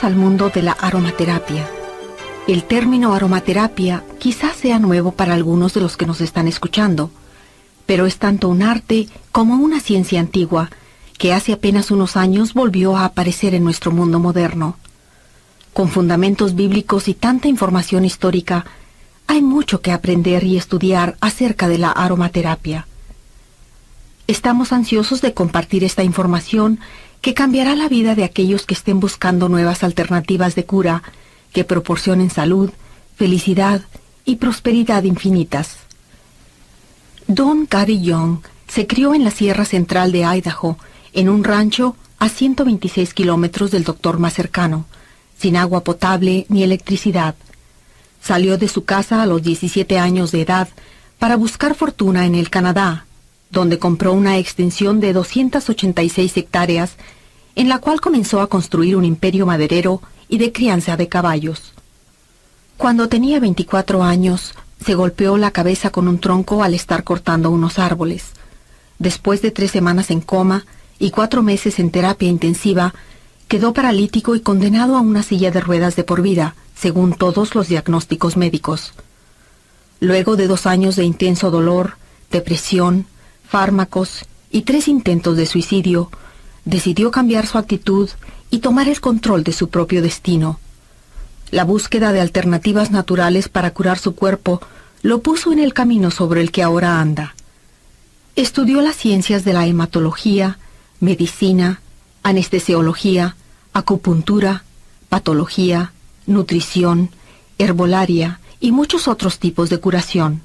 al mundo de la aromaterapia. El término aromaterapia quizás sea nuevo para algunos de los que nos están escuchando, pero es tanto un arte como una ciencia antigua que hace apenas unos años volvió a aparecer en nuestro mundo moderno. Con fundamentos bíblicos y tanta información histórica, hay mucho que aprender y estudiar acerca de la aromaterapia. Estamos ansiosos de compartir esta información que cambiará la vida de aquellos que estén buscando nuevas alternativas de cura que proporcionen salud, felicidad y prosperidad infinitas. Don Gary Young se crió en la Sierra Central de Idaho, en un rancho a 126 kilómetros del doctor más cercano, sin agua potable ni electricidad. Salió de su casa a los 17 años de edad para buscar fortuna en el Canadá, donde compró una extensión de 286 hectáreas, en la cual comenzó a construir un imperio maderero y de crianza de caballos. Cuando tenía 24 años, se golpeó la cabeza con un tronco al estar cortando unos árboles. Después de 3 semanas en coma y 4 meses en terapia intensiva, quedó paralítico y condenado a una silla de ruedas de por vida, según todos los diagnósticos médicos. Luego de 2 años de intenso dolor, depresión, fármacos y 3 intentos de suicidio, decidió cambiar su actitud y tomar el control de su propio destino. La búsqueda de alternativas naturales para curar su cuerpo lo puso en el camino sobre el que ahora anda. Estudió las ciencias de la hematología, medicina, anestesiología, acupuntura, patología, nutrición, herbolaria y muchos otros tipos de curación.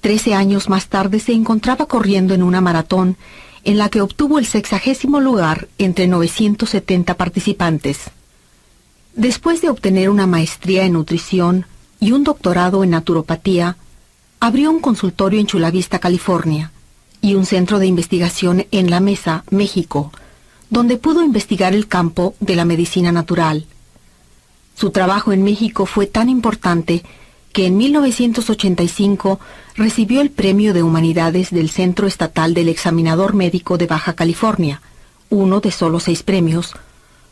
13 años más tarde se encontraba corriendo en una maratón en la que obtuvo el 60º lugar entre 970 participantes. Después de obtener una maestría en nutrición y un doctorado en naturopatía, abrió un consultorio en Chula Vista, California, y un centro de investigación en La Mesa, México, donde pudo investigar el campo de la medicina natural. Su trabajo en México fue tan importante que en 1985 recibió el Premio de Humanidades del Centro Estatal del Examinador Médico de Baja California, uno de solo 6 premios,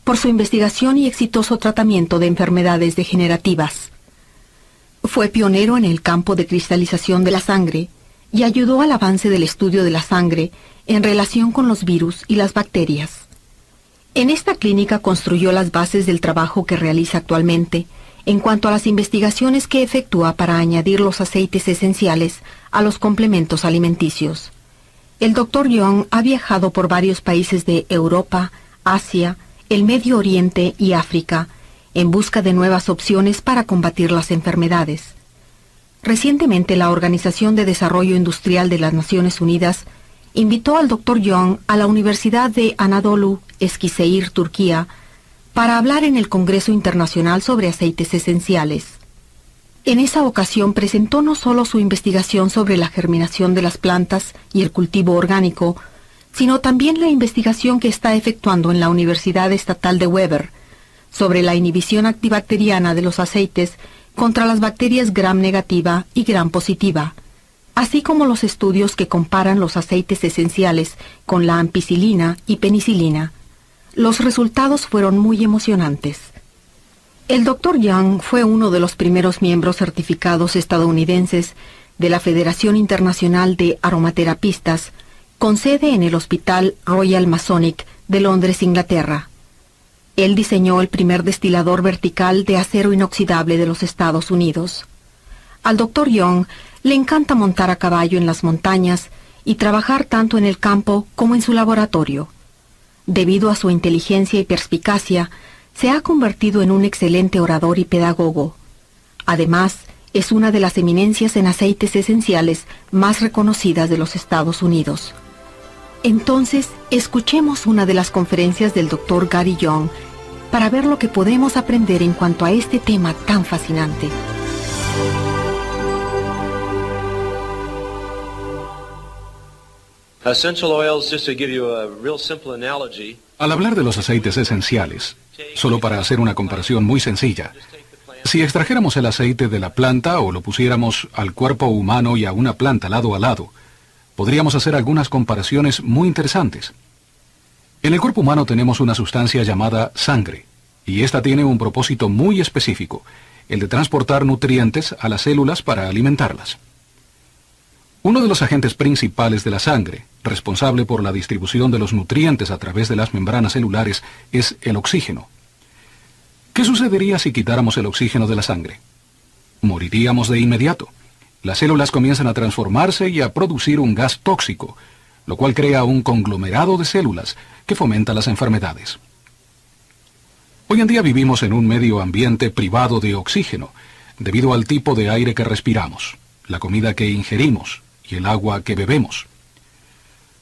por su investigación y exitoso tratamiento de enfermedades degenerativas. Fue pionero en el campo de cristalización de la sangre y ayudó al avance del estudio de la sangre en relación con los virus y las bacterias. En esta clínica construyó las bases del trabajo que realiza actualmente en cuanto a las investigaciones que efectúa para añadir los aceites esenciales a los complementos alimenticios. El Dr. Young ha viajado por varios países de Europa, Asia, el Medio Oriente y África en busca de nuevas opciones para combatir las enfermedades. Recientemente, la Organización de Desarrollo Industrial de las Naciones Unidas invitó al Dr. Young a la Universidad de Anadolu, Eskişehir, Turquía, para hablar en el Congreso Internacional sobre Aceites Esenciales. En esa ocasión presentó no solo su investigación sobre la germinación de las plantas y el cultivo orgánico, sino también la investigación que está efectuando en la Universidad Estatal de Weber sobre la inhibición antibacteriana de los aceites contra las bacterias Gram negativa y Gram positiva, así como los estudios que comparan los aceites esenciales con la ampicilina y penicilina. Los resultados fueron muy emocionantes. El Dr. Young fue uno de los primeros miembros certificados estadounidenses de la Federación Internacional de Aromaterapistas, con sede en el Hospital Royal Masonic de Londres, Inglaterra. Él diseñó el primer destilador vertical de acero inoxidable de los Estados Unidos. Al Dr. Young le encanta montar a caballo en las montañas y trabajar tanto en el campo como en su laboratorio. Debido a su inteligencia y perspicacia, se ha convertido en un excelente orador y pedagogo. Además, es una de las eminencias en aceites esenciales más reconocidas de los Estados Unidos. Entonces, escuchemos una de las conferencias del Dr. Gary Young para ver lo que podemos aprender en cuanto a este tema tan fascinante. Al hablar de los aceites esenciales, solo para hacer una comparación muy sencilla, si extrajéramos el aceite de la planta o lo pusiéramos al cuerpo humano y a una planta lado a lado, podríamos hacer algunas comparaciones muy interesantes. En el cuerpo humano tenemos una sustancia llamada sangre, y esta tiene un propósito muy específico, el de transportar nutrientes a las células para alimentarlas. Uno de los agentes principales de la sangre, responsable por la distribución de los nutrientes a través de las membranas celulares, es el oxígeno. ¿Qué sucedería si quitáramos el oxígeno de la sangre? Moriríamos de inmediato. Las células comienzan a transformarse y a producir un gas tóxico, lo cual crea un conglomerado de células que fomenta las enfermedades. Hoy en día vivimos en un medio ambiente privado de oxígeno, debido al tipo de aire que respiramos, la comida que ingerimos y el agua que bebemos.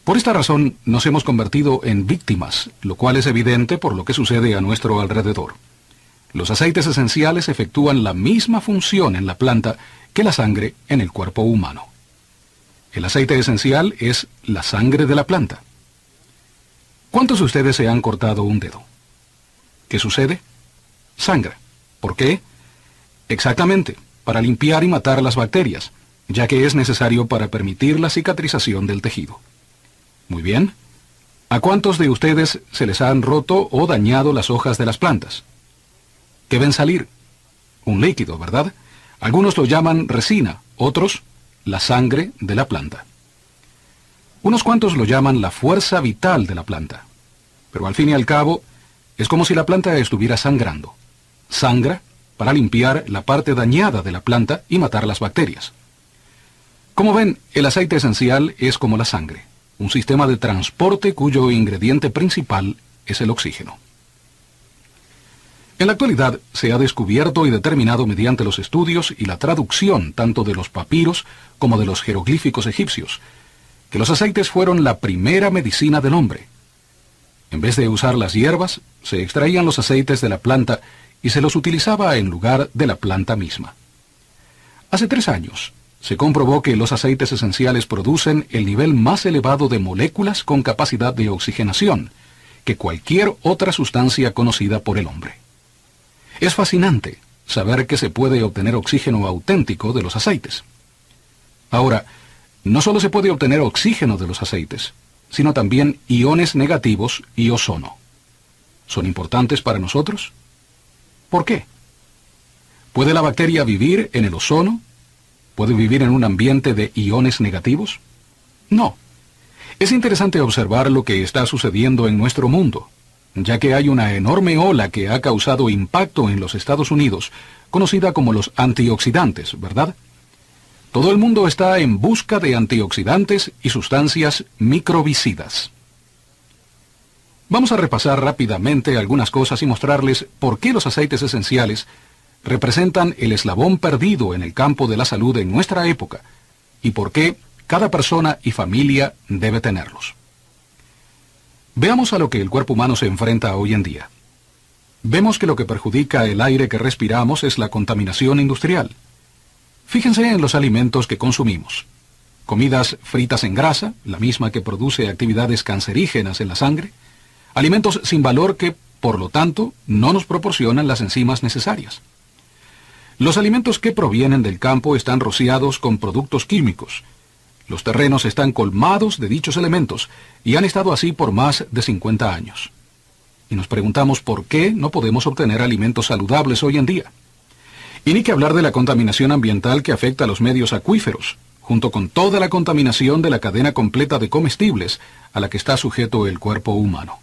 Por esta razón nos hemos convertido en víctimas, lo cual es evidente por lo que sucede a nuestro alrededor. Los aceites esenciales efectúan la misma función en la planta que la sangre en el cuerpo humano. El aceite esencial es la sangre de la planta. ¿Cuántos de ustedes se han cortado un dedo? ¿Qué sucede? Sangra. ¿Por qué? Exactamente, para limpiar y matar las bacterias, ya que es necesario para permitir la cicatrización del tejido. Muy bien. ¿A cuántos de ustedes se les han roto o dañado las hojas de las plantas? ¿Qué ven salir? Un líquido, ¿verdad? Algunos lo llaman resina, otros la sangre de la planta. Unos cuantos lo llaman la fuerza vital de la planta. Pero al fin y al cabo, es como si la planta estuviera sangrando. Sangra para limpiar la parte dañada de la planta y matar las bacterias. Como ven, el aceite esencial es como la sangre, un sistema de transporte cuyo ingrediente principal es el oxígeno. En la actualidad se ha descubierto y determinado mediante los estudios y la traducción tanto de los papiros como de los jeroglíficos egipcios, que los aceites fueron la primera medicina del hombre. En vez de usar las hierbas, se extraían los aceites de la planta y se los utilizaba en lugar de la planta misma. Hace 3 años, se comprobó que los aceites esenciales producen el nivel más elevado de moléculas con capacidad de oxigenación que cualquier otra sustancia conocida por el hombre. Es fascinante saber que se puede obtener oxígeno auténtico de los aceites. Ahora, no solo se puede obtener oxígeno de los aceites, sino también iones negativos y ozono. ¿Son importantes para nosotros? ¿Por qué? ¿Puede la bacteria vivir en el ozono? ¿Puede vivir en un ambiente de iones negativos? No. Es interesante observar lo que está sucediendo en nuestro mundo, ya que hay una enorme ola que ha causado impacto en los Estados Unidos, conocida como los antioxidantes, ¿verdad? Todo el mundo está en busca de antioxidantes y sustancias microbicidas. Vamos a repasar rápidamente algunas cosas y mostrarles por qué los aceites esenciales representan el eslabón perdido en el campo de la salud en nuestra época y por qué cada persona y familia debe tenerlos. Veamos a lo que el cuerpo humano se enfrenta hoy en día. Vemos que lo que perjudica el aire que respiramos es la contaminación industrial. Fíjense en los alimentos que consumimos. Comidas fritas en grasa, la misma que produce actividades cancerígenas en la sangre. Alimentos sin valor que, por lo tanto, no nos proporcionan las enzimas necesarias. Los alimentos que provienen del campo están rociados con productos químicos. Los terrenos están colmados de dichos elementos y han estado así por más de 50 años. Y nos preguntamos por qué no podemos obtener alimentos saludables hoy en día. Y ni que hablar de la contaminación ambiental que afecta a los medios acuíferos, junto con toda la contaminación de la cadena completa de comestibles a la que está sujeto el cuerpo humano.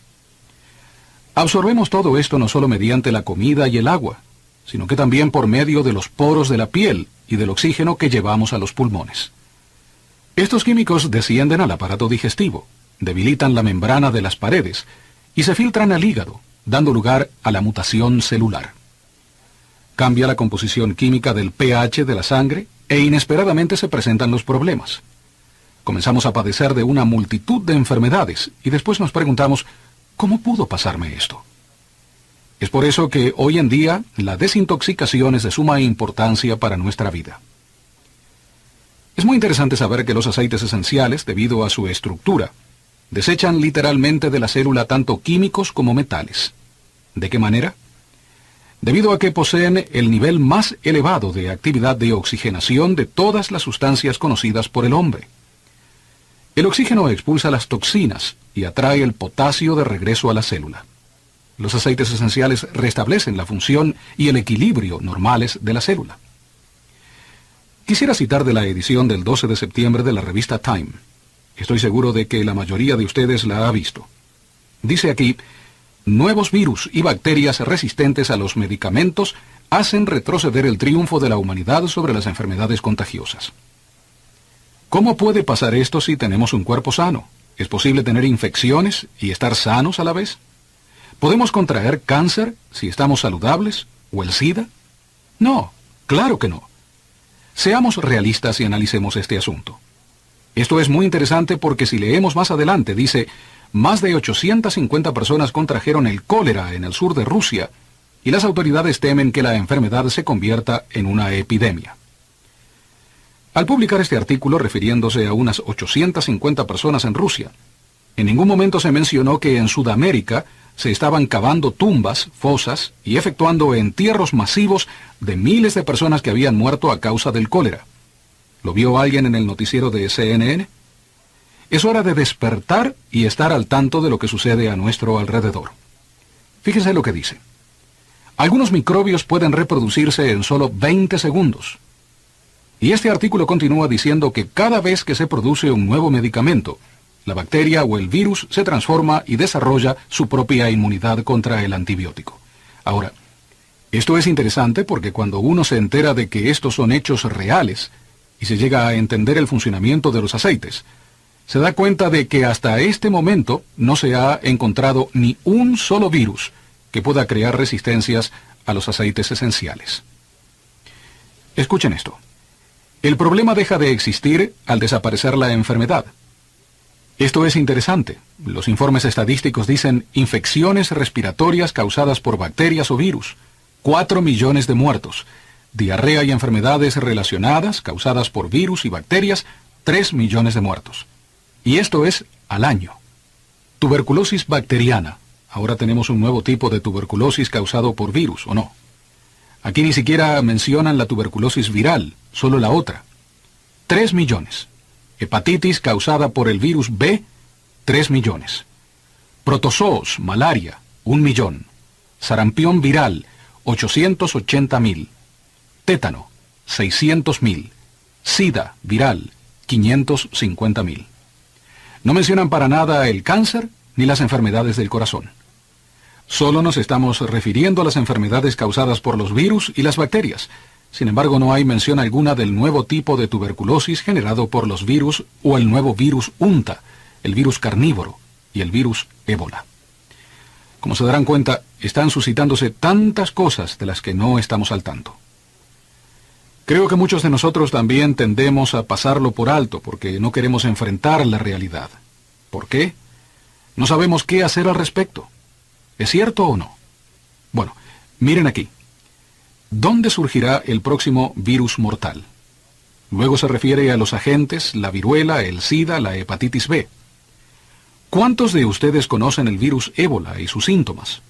Absorbemos todo esto no solo mediante la comida y el agua, sino que también por medio de los poros de la piel y del oxígeno que llevamos a los pulmones. Estos químicos descienden al aparato digestivo, debilitan la membrana de las paredes y se filtran al hígado, dando lugar a la mutación celular. Cambia la composición química del pH de la sangre e inesperadamente se presentan los problemas. Comenzamos a padecer de una multitud de enfermedades y después nos preguntamos, ¿cómo pudo pasarme esto? Es por eso que hoy en día la desintoxicación es de suma importancia para nuestra vida. Es muy interesante saber que los aceites esenciales, debido a su estructura, desechan literalmente de la célula tanto químicos como metales. ¿De qué manera? Debido a que poseen el nivel más elevado de actividad de oxigenación de todas las sustancias conocidas por el hombre. El oxígeno expulsa las toxinas y atrae el potasio de regreso a la célula. Los aceites esenciales restablecen la función y el equilibrio normales de la célula. Quisiera citar de la edición del 12 de septiembre de la revista Time. Estoy seguro de que la mayoría de ustedes la ha visto. Dice aquí: nuevos virus y bacterias resistentes a los medicamentos hacen retroceder el triunfo de la humanidad sobre las enfermedades contagiosas. ¿Cómo puede pasar esto si tenemos un cuerpo sano? ¿Es posible tener infecciones y estar sanos a la vez? ¿Podemos contraer cáncer si estamos saludables? ¿O el SIDA? No, claro que no. Seamos realistas y analicemos este asunto. Esto es muy interesante porque si leemos más adelante, dice: más de 850 personas contrajeron el cólera en el sur de Rusia, y las autoridades temen que la enfermedad se convierta en una epidemia. Al publicar este artículo refiriéndose a unas 850 personas en Rusia, en ningún momento se mencionó que en Sudamérica se estaban cavando tumbas, fosas y efectuando entierros masivos de miles de personas que habían muerto a causa del cólera. ¿Lo vio alguien en el noticiero de CNN? Es hora de despertar y estar al tanto de lo que sucede a nuestro alrededor. Fíjense lo que dice. Algunos microbios pueden reproducirse en solo 20 segundos. Y este artículo continúa diciendo que cada vez que se produce un nuevo medicamento, la bacteria o el virus se transforma y desarrolla su propia inmunidad contra el antibiótico. Ahora, esto es interesante porque cuando uno se entera de que estos son hechos reales y se llega a entender el funcionamiento de los aceites, se da cuenta de que hasta este momento no se ha encontrado ni un solo virus que pueda crear resistencias a los aceites esenciales. Escuchen esto. El problema deja de existir al desaparecer la enfermedad. Esto es interesante. Los informes estadísticos dicen infecciones respiratorias causadas por bacterias o virus, 4 millones de muertos, diarrea y enfermedades relacionadas causadas por virus y bacterias, 3 millones de muertos. Y esto es al año. Tuberculosis bacteriana. Ahora tenemos un nuevo tipo de tuberculosis causado por virus, ¿o no? Aquí ni siquiera mencionan la tuberculosis viral, solo la otra. 3 millones. Hepatitis causada por el virus B, 3 millones. Protozoos, malaria, 1 millón. Sarampión viral, 880.000. Tétano, 600.000. SIDA viral, 550.000. No mencionan para nada el cáncer ni las enfermedades del corazón. Solo nos estamos refiriendo a las enfermedades causadas por los virus y las bacterias. Sin embargo, no hay mención alguna del nuevo tipo de tuberculosis generado por los virus o el nuevo virus UNTA, el virus carnívoro y el virus ébola. Como se darán cuenta, están suscitándose tantas cosas de las que no estamos al tanto. Creo que muchos de nosotros también tendemos a pasarlo por alto porque no queremos enfrentar la realidad. ¿Por qué? No sabemos qué hacer al respecto. ¿Es cierto o no? Bueno, miren aquí. ¿Dónde surgirá el próximo virus mortal? Luego se refiere a los agentes, la viruela, el SIDA, la hepatitis B. ¿Cuántos de ustedes conocen el virus ébola y sus síntomas?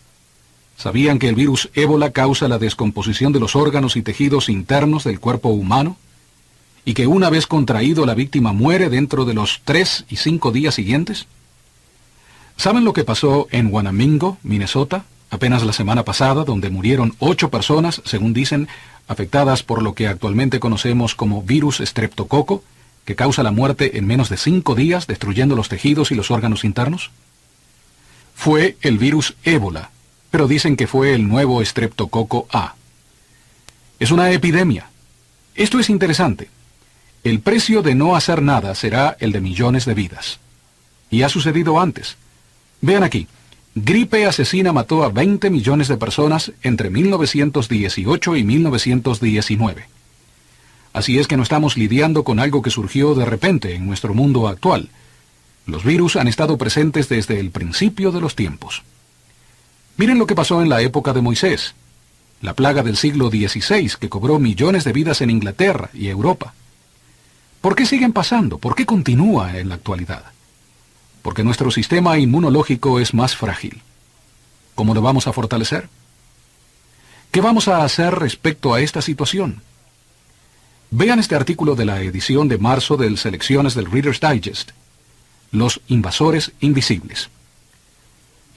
¿Sabían que el virus ébola causa la descomposición de los órganos y tejidos internos del cuerpo humano? ¿Y que una vez contraído la víctima muere dentro de los 3 y 5 días siguientes? ¿Saben lo que pasó en Wanamingo, Minnesota, apenas la semana pasada, donde murieron 8 personas, según dicen, afectadas por lo que actualmente conocemos como virus estreptococo, que causa la muerte en menos de 5 días, destruyendo los tejidos y los órganos internos? Fue el virus ébola, pero dicen que fue el nuevo estreptococo A. Es una epidemia. Esto es interesante. El precio de no hacer nada será el de millones de vidas. Y ha sucedido antes. Vean aquí. Gripe asesina mató a 20 millones de personas entre 1918 y 1919. Así es que no estamos lidiando con algo que surgió de repente en nuestro mundo actual. Los virus han estado presentes desde el principio de los tiempos. Miren lo que pasó en la época de Moisés, la plaga del siglo XVI que cobró millones de vidas en Inglaterra y Europa. ¿Por qué siguen pasando? ¿Por qué continúa en la actualidad? Porque nuestro sistema inmunológico es más frágil. ¿Cómo lo vamos a fortalecer? ¿Qué vamos a hacer respecto a esta situación? Vean este artículo de la edición de marzo de Selecciones del Reader's Digest. Los invasores invisibles.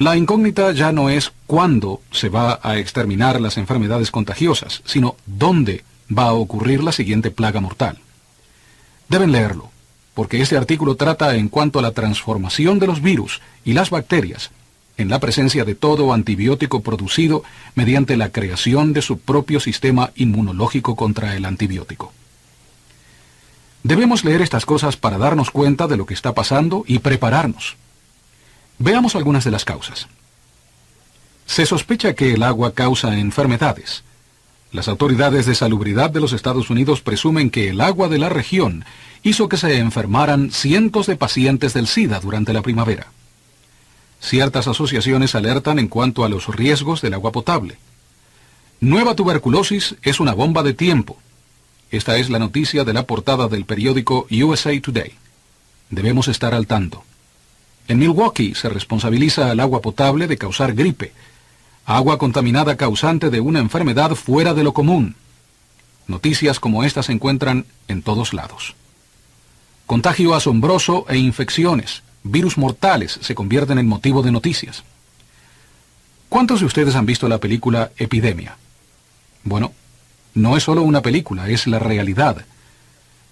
La incógnita ya no es cuándo se va a exterminar las enfermedades contagiosas, sino dónde va a ocurrir la siguiente plaga mortal. Deben leerlo, porque este artículo trata en cuanto a la transformación de los virus y las bacterias en la presencia de todo antibiótico producido mediante la creación de su propio sistema inmunológico contra el antibiótico. Debemos leer estas cosas para darnos cuenta de lo que está pasando y prepararnos. Veamos algunas de las causas. Se sospecha que el agua causa enfermedades. Las autoridades de salubridad de los Estados Unidos presumen que el agua de la región hizo que se enfermaran cientos de pacientes del SIDA durante la primavera. Ciertas asociaciones alertan en cuanto a los riesgos del agua potable. Nueva tuberculosis es una bomba de tiempo. Esta es la noticia de la portada del periódico USA Today. Debemos estar al tanto. En Milwaukee se responsabiliza al agua potable de causar gripe, agua contaminada causante de una enfermedad fuera de lo común. Noticias como esta se encuentran en todos lados. Contagio asombroso e infecciones, virus mortales se convierten en motivo de noticias. ¿Cuántos de ustedes han visto la película Epidemia? Bueno, no es solo una película, es la realidad.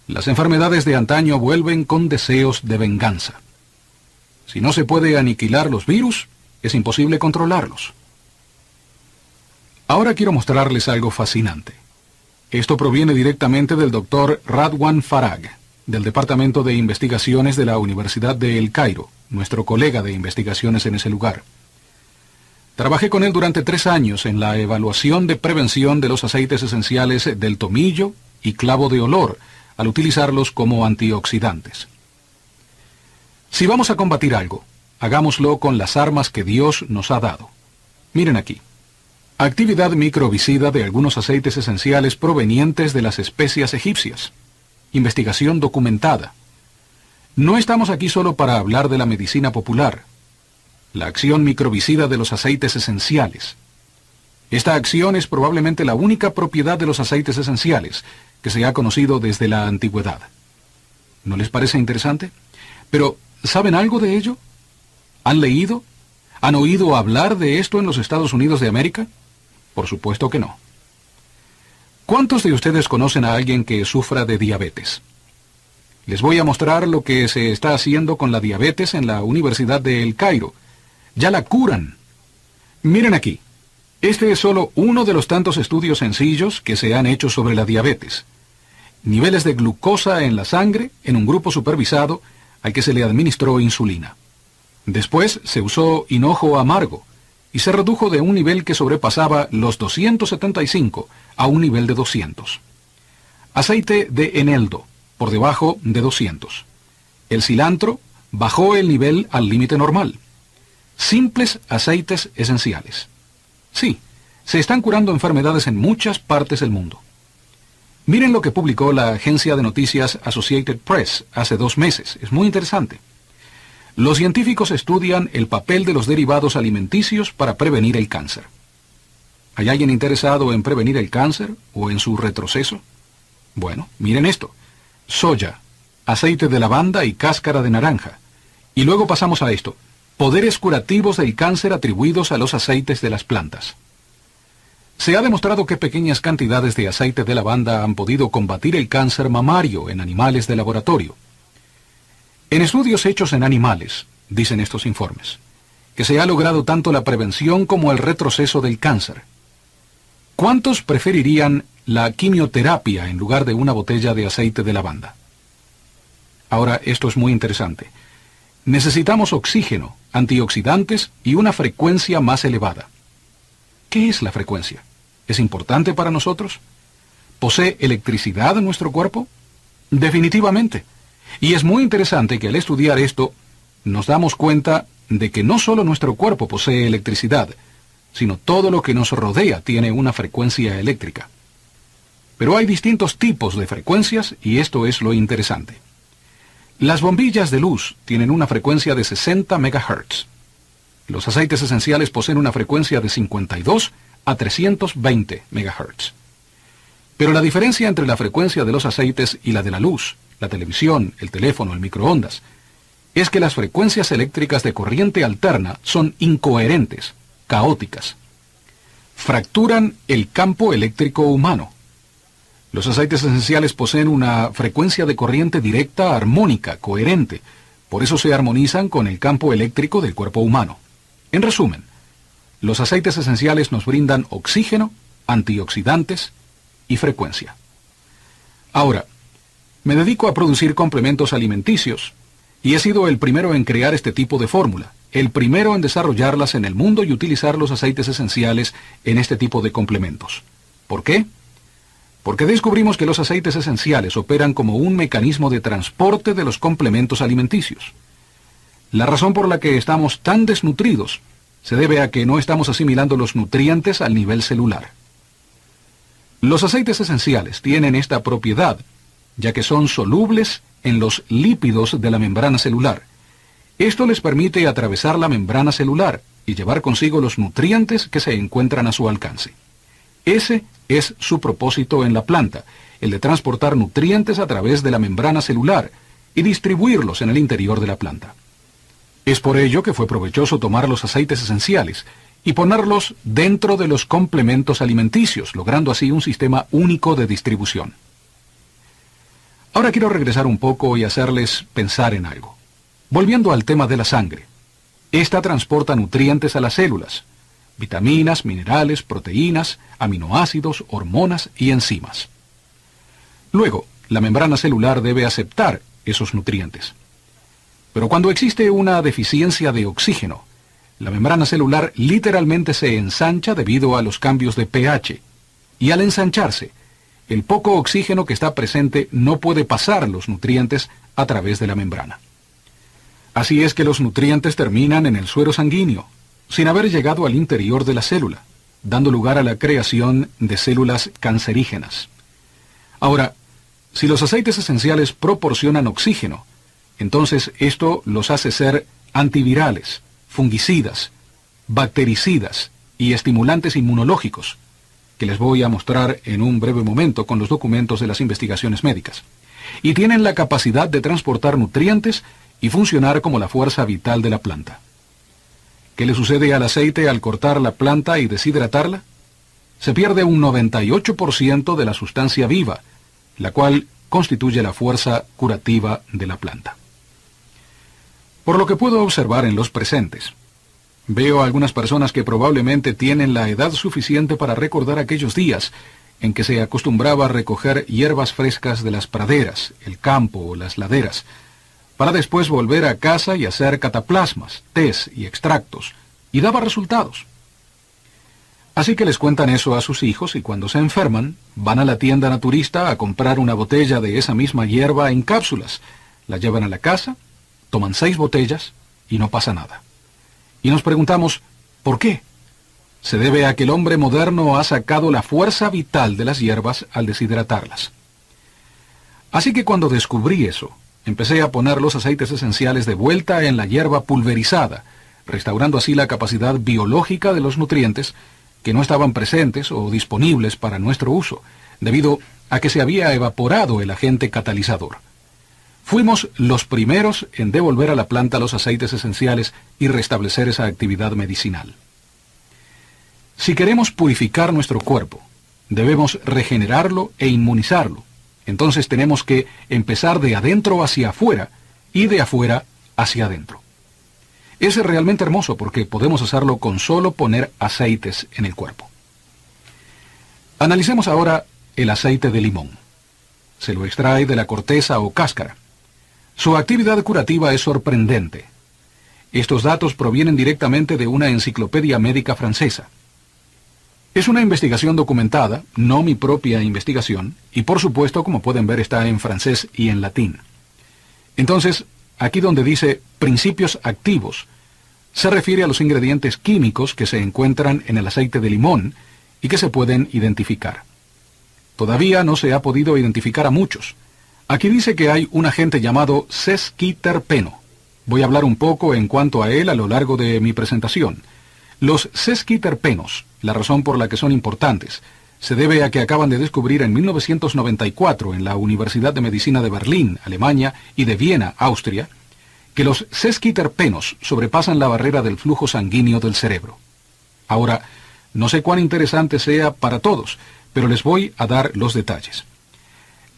Las enfermedades de antaño vuelven con deseos de venganza. Si no se puede aniquilar los virus, es imposible controlarlos. Ahora quiero mostrarles algo fascinante. Esto proviene directamente del Dr. Radwan Farag, del Departamento de Investigaciones de la Universidad de El Cairo, nuestro colega de investigaciones en ese lugar. Trabajé con él durante 3 años en la evaluación de prevención de los aceites esenciales del tomillo y clavo de olor, al utilizarlos como antioxidantes. Si vamos a combatir algo, hagámoslo con las armas que Dios nos ha dado. Miren aquí. Actividad microbicida de algunos aceites esenciales provenientes de las especias egipcias. Investigación documentada. No estamos aquí solo para hablar de la medicina popular. La acción microbicida de los aceites esenciales. Esta acción es probablemente la única propiedad de los aceites esenciales que se ha conocido desde la antigüedad. ¿No les parece interesante? Pero, ¿saben algo de ello? ¿Han leído? ¿Han oído hablar de esto en los Estados Unidos de América? Por supuesto que no. ¿Cuántos de ustedes conocen a alguien que sufra de diabetes? Les voy a mostrar lo que se está haciendo con la diabetes en la Universidad de El Cairo. Ya la curan. Miren aquí. Este es solo uno de los tantos estudios sencillos que se han hecho sobre la diabetes. Niveles de glucosa en la sangre en un grupo supervisado al que se le administró insulina. Después se usó hinojo amargo y se redujo de un nivel que sobrepasaba los 275 a un nivel de 200. Aceite de eneldo, por debajo de 200. El cilantro bajó el nivel al límite normal. Simples aceites esenciales. Sí, se están curando enfermedades en muchas partes del mundo. Miren lo que publicó la agencia de noticias Associated Press hace 2 meses. Es muy interesante. Los científicos estudian el papel de los derivados alimenticios para prevenir el cáncer. ¿Hay alguien interesado en prevenir el cáncer o en su retroceso? Bueno, miren esto. Soya, aceite de lavanda y cáscara de naranja. Y luego pasamos a esto. Poderes curativos del cáncer atribuidos a los aceites de las plantas. Se ha demostrado que pequeñas cantidades de aceite de lavanda han podido combatir el cáncer mamario en animales de laboratorio. En estudios hechos en animales, dicen estos informes, que se ha logrado tanto la prevención como el retroceso del cáncer. ¿Cuántos preferirían la quimioterapia en lugar de una botella de aceite de lavanda? Ahora, esto es muy interesante. Necesitamos oxígeno, antioxidantes y una frecuencia más elevada. ¿Qué es la frecuencia? ¿Es importante para nosotros? ¿Posee electricidad en nuestro cuerpo? Definitivamente. Y es muy interesante que al estudiar esto, nos damos cuenta de que no solo nuestro cuerpo posee electricidad, sino todo lo que nos rodea tiene una frecuencia eléctrica. Pero hay distintos tipos de frecuencias y esto es lo interesante. Las bombillas de luz tienen una frecuencia de 60 MHz. Los aceites esenciales poseen una frecuencia de 52 a 320 MHz. Pero la diferencia entre la frecuencia de los aceites y la de la luz, la televisión, el teléfono, el microondas, es que las frecuencias eléctricas de corriente alterna son incoherentes, caóticas. Fracturan el campo eléctrico humano. Los aceites esenciales poseen una frecuencia de corriente directa, armónica, coherente. Por eso se armonizan con el campo eléctrico del cuerpo humano. En resumen, los aceites esenciales nos brindan oxígeno, antioxidantes y frecuencia. Ahora, me dedico a producir complementos alimenticios y he sido el primero en crear este tipo de fórmula, el primero en desarrollarlas en el mundo y utilizar los aceites esenciales en este tipo de complementos. ¿Por qué? Porque descubrimos que los aceites esenciales operan como un mecanismo de transporte de los complementos alimenticios. La razón por la que estamos tan desnutridos se debe a que no estamos asimilando los nutrientes al nivel celular. Los aceites esenciales tienen esta propiedad, ya que son solubles en los lípidos de la membrana celular. Esto les permite atravesar la membrana celular y llevar consigo los nutrientes que se encuentran a su alcance. Ese es su propósito en la planta, el de transportar nutrientes a través de la membrana celular y distribuirlos en el interior de la planta. Es por ello que fue provechoso tomar los aceites esenciales y ponerlos dentro de los complementos alimenticios, logrando así un sistema único de distribución. Ahora quiero regresar un poco y hacerles pensar en algo. Volviendo al tema de la sangre. Esta transporta nutrientes a las células, vitaminas, minerales, proteínas, aminoácidos, hormonas y enzimas. Luego, la membrana celular debe aceptar esos nutrientes. Pero cuando existe una deficiencia de oxígeno, la membrana celular literalmente se ensancha debido a los cambios de pH, y al ensancharse, el poco oxígeno que está presente no puede pasar los nutrientes a través de la membrana. Así es que los nutrientes terminan en el suero sanguíneo, sin haber llegado al interior de la célula, dando lugar a la creación de células cancerígenas. Ahora, si los aceites esenciales proporcionan oxígeno, entonces esto los hace ser antivirales, fungicidas, bactericidas y estimulantes inmunológicos, que les voy a mostrar en un breve momento con los documentos de las investigaciones médicas. Y tienen la capacidad de transportar nutrientes y funcionar como la fuerza vital de la planta. ¿Qué le sucede al aceite al cortar la planta y deshidratarla? Se pierde un 98% de la sustancia viva, la cual constituye la fuerza curativa de la planta. Por lo que puedo observar en los presentes, veo a algunas personas que probablemente tienen la edad suficiente para recordar aquellos días en que se acostumbraba a recoger hierbas frescas de las praderas, el campo o las laderas, para después volver a casa y hacer cataplasmas, tés y extractos, y daba resultados. Así que les cuentan eso a sus hijos y cuando se enferman, van a la tienda naturista a comprar una botella de esa misma hierba en cápsulas, la llevan a la casa, toman 6 botellas y no pasa nada. Y nos preguntamos, ¿por qué? Se debe a que el hombre moderno ha sacado la fuerza vital de las hierbas al deshidratarlas. Así que cuando descubrí eso, empecé a poner los aceites esenciales de vuelta en la hierba pulverizada, restaurando así la capacidad biológica de los nutrientes que no estaban presentes o disponibles para nuestro uso, debido a que se había evaporado el agente catalizador. Fuimos los primeros en devolver a la planta los aceites esenciales y restablecer esa actividad medicinal. Si queremos purificar nuestro cuerpo, debemos regenerarlo e inmunizarlo. Entonces tenemos que empezar de adentro hacia afuera y de afuera hacia adentro. Es realmente hermoso porque podemos hacerlo con solo poner aceites en el cuerpo. Analicemos ahora el aceite de limón. Se lo extrae de la corteza o cáscara. Su actividad curativa es sorprendente. Estos datos provienen directamente de una enciclopedia médica francesa. Es una investigación documentada, no mi propia investigación, y por supuesto, como pueden ver, está en francés y en latín. Entonces, aquí donde dice principios activos, se refiere a los ingredientes químicos que se encuentran en el aceite de limón y que se pueden identificar. Todavía no se ha podido identificar a muchos. Aquí dice que hay un agente llamado sesquiterpeno. Voy a hablar un poco en cuanto a él a lo largo de mi presentación. Los sesquiterpenos, la razón por la que son importantes, se debe a que acaban de descubrir en 1994 en la Universidad de Medicina de Berlín, Alemania, y de Viena, Austria, que los sesquiterpenos sobrepasan la barrera del flujo sanguíneo del cerebro. Ahora, no sé cuán interesante sea para todos, pero les voy a dar los detalles.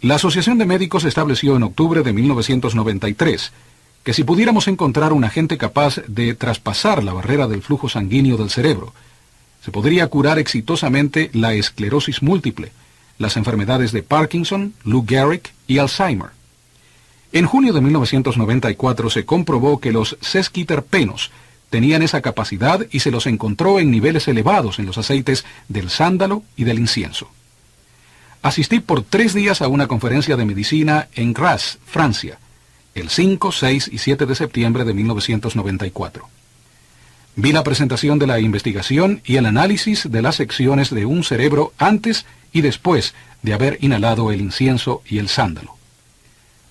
La Asociación de Médicos estableció en octubre de 1993 que si pudiéramos encontrar un agente capaz de traspasar la barrera del flujo sanguíneo del cerebro, se podría curar exitosamente la esclerosis múltiple, las enfermedades de Parkinson, Lou Gehrig y Alzheimer. En junio de 1994 se comprobó que los sesquiterpenos tenían esa capacidad y se los encontró en niveles elevados en los aceites del sándalo y del incienso. Asistí por 3 días a una conferencia de medicina en Grasse, Francia, el 5, 6 y 7 de septiembre de 1994. Vi la presentación de la investigación y el análisis de las secciones de un cerebro antes y después de haber inhalado el incienso y el sándalo.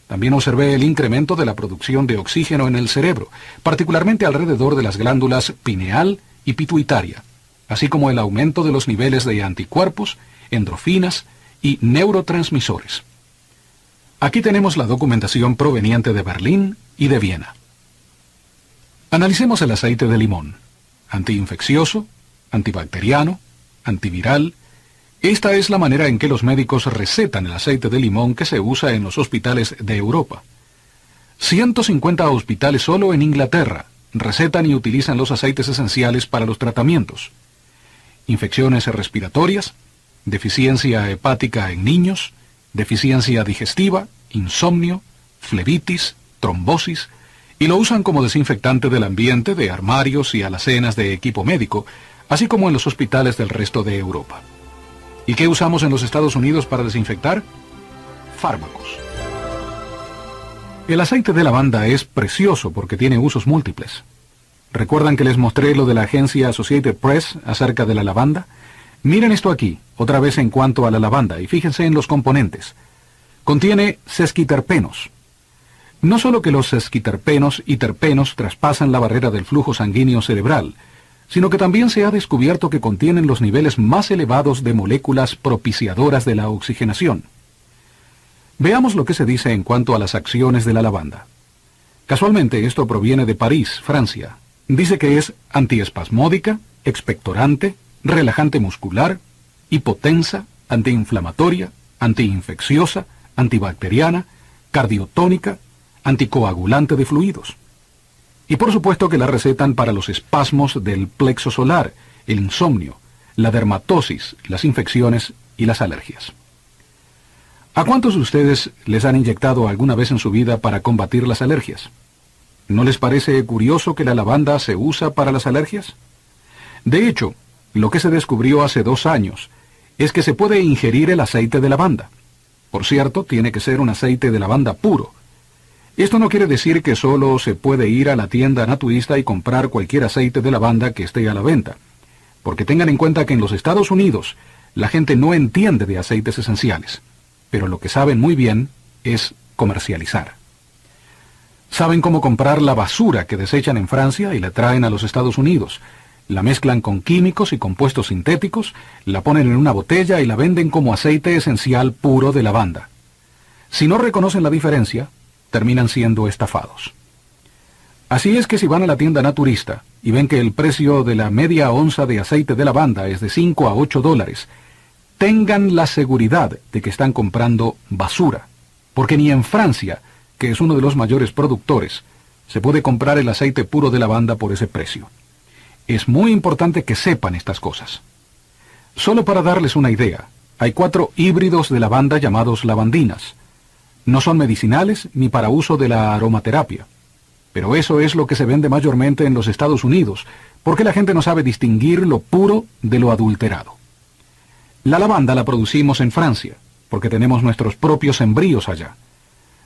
También observé el incremento de la producción de oxígeno en el cerebro, particularmente alrededor de las glándulas pineal y pituitaria, así como el aumento de los niveles de anticuerpos, endorfinas y neurotransmisores. Aquí tenemos la documentación proveniente de Berlín y de Viena. Analicemos el aceite de limón. Antiinfeccioso, antibacteriano, antiviral. Esta es la manera en que los médicos recetan el aceite de limón que se usa en los hospitales de Europa. 150 hospitales solo en Inglaterra recetan y utilizan los aceites esenciales para los tratamientos. Infecciones respiratorias, deficiencia hepática en niños, deficiencia digestiva, insomnio, flebitis, trombosis, y lo usan como desinfectante del ambiente, de armarios y alacenas de equipo médico, así como en los hospitales del resto de Europa. ¿Y qué usamos en los Estados Unidos para desinfectar? Fármacos. El aceite de lavanda es precioso porque tiene usos múltiples. ¿Recuerdan que les mostré lo de la agencia Associated Press acerca de la lavanda? Miren esto aquí, otra vez en cuanto a la lavanda, y fíjense en los componentes. Contiene sesquiterpenos. No solo que los sesquiterpenos y terpenos traspasan la barrera del flujo sanguíneo cerebral, sino que también se ha descubierto que contienen los niveles más elevados de moléculas propiciadoras de la oxigenación. Veamos lo que se dice en cuanto a las acciones de la lavanda. Casualmente esto proviene de París, Francia. Dice que es antiespasmódica, expectorante, relajante muscular, hipotensa, antiinflamatoria, antiinfecciosa, antibacteriana, cardiotónica, anticoagulante de fluidos. Y por supuesto que la recetan para los espasmos del plexo solar, el insomnio, la dermatosis, las infecciones y las alergias. ¿A cuántos de ustedes les han inyectado alguna vez en su vida para combatir las alergias? ¿No les parece curioso que la lavanda se usa para las alergias? De hecho, lo que se descubrió hace 2 años es que se puede ingerir el aceite de lavanda. Por cierto, tiene que ser un aceite de lavanda puro. Esto no quiere decir que solo se puede ir a la tienda naturista y comprar cualquier aceite de lavanda que esté a la venta, porque tengan en cuenta que en los Estados Unidos la gente no entiende de aceites esenciales, pero lo que saben muy bien es comercializar. Saben cómo comprar la basura que desechan en Francia y la traen a los Estados Unidos. La mezclan con químicos y compuestos sintéticos, la ponen en una botella y la venden como aceite esencial puro de lavanda. Si no reconocen la diferencia, terminan siendo estafados. Así es que si van a la tienda naturista y ven que el precio de la media onza de aceite de lavanda es de $5 a $8, tengan la seguridad de que están comprando basura, porque ni en Francia, que es uno de los mayores productores, se puede comprar el aceite puro de lavanda por ese precio. Es muy importante que sepan estas cosas. Solo para darles una idea, hay 4 híbridos de lavanda llamados lavandinas. No son medicinales ni para uso de la aromaterapia. Pero eso es lo que se vende mayormente en los Estados Unidos, porque la gente no sabe distinguir lo puro de lo adulterado. La lavanda la producimos en Francia, porque tenemos nuestros propios sembríos allá.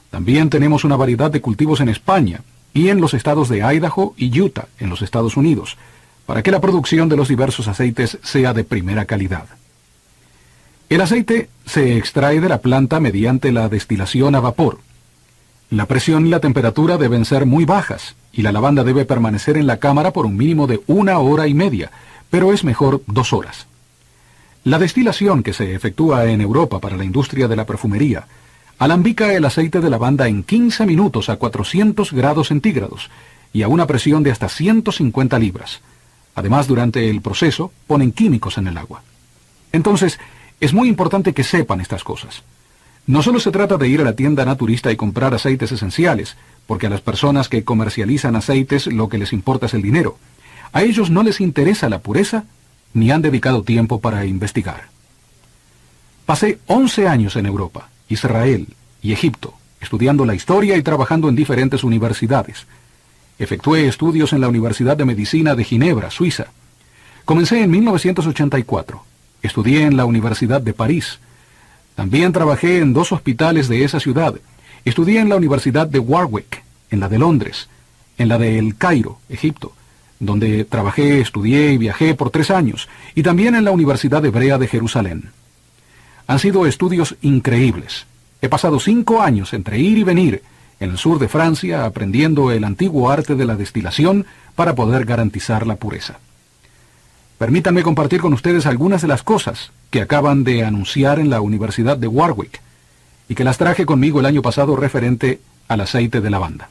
También tenemos una variedad de cultivos en España y en los estados de Idaho y Utah, en los Estados Unidos, para que la producción de los diversos aceites sea de primera calidad. El aceite se extrae de la planta mediante la destilación a vapor. La presión y la temperatura deben ser muy bajas, y la lavanda debe permanecer en la cámara por un mínimo de 1 hora y media, pero es mejor 2 horas. La destilación que se efectúa en Europa para la industria de la perfumería alambica el aceite de lavanda en 15 minutos a 400 grados centígrados y a una presión de hasta 150 libras. Además, durante el proceso, ponen químicos en el agua. Entonces, es muy importante que sepan estas cosas. No solo se trata de ir a la tienda naturista y comprar aceites esenciales, porque a las personas que comercializan aceites lo que les importa es el dinero. A ellos no les interesa la pureza, ni han dedicado tiempo para investigar. Pasé 11 años en Europa, Israel y Egipto, estudiando la historia y trabajando en diferentes universidades. Efectué estudios en la Universidad de Medicina de Ginebra, Suiza. Comencé en 1984. Estudié en la Universidad de París. También trabajé en 2 hospitales de esa ciudad. Estudié en la Universidad de Warwick, en la de Londres, en la de El Cairo, Egipto, donde trabajé, estudié y viajé por 3 años, y también en la Universidad Hebrea de Jerusalén. Han sido estudios increíbles. He pasado 5 años entre ir y venir en el sur de Francia aprendiendo el antiguo arte de la destilación para poder garantizar la pureza. Permítanme compartir con ustedes algunas de las cosas que acaban de anunciar en la Universidad de Warwick y que las traje conmigo el año pasado referente al aceite de lavanda.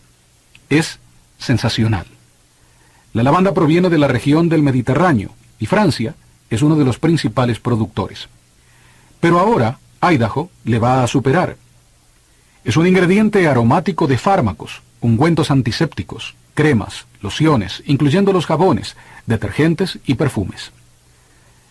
Es sensacional. La lavanda proviene de la región del Mediterráneo y Francia es uno de los principales productores. Pero ahora Idaho le va a superar. Es un ingrediente aromático de fármacos, ungüentos antisépticos, cremas, lociones, incluyendo los jabones, detergentes y perfumes.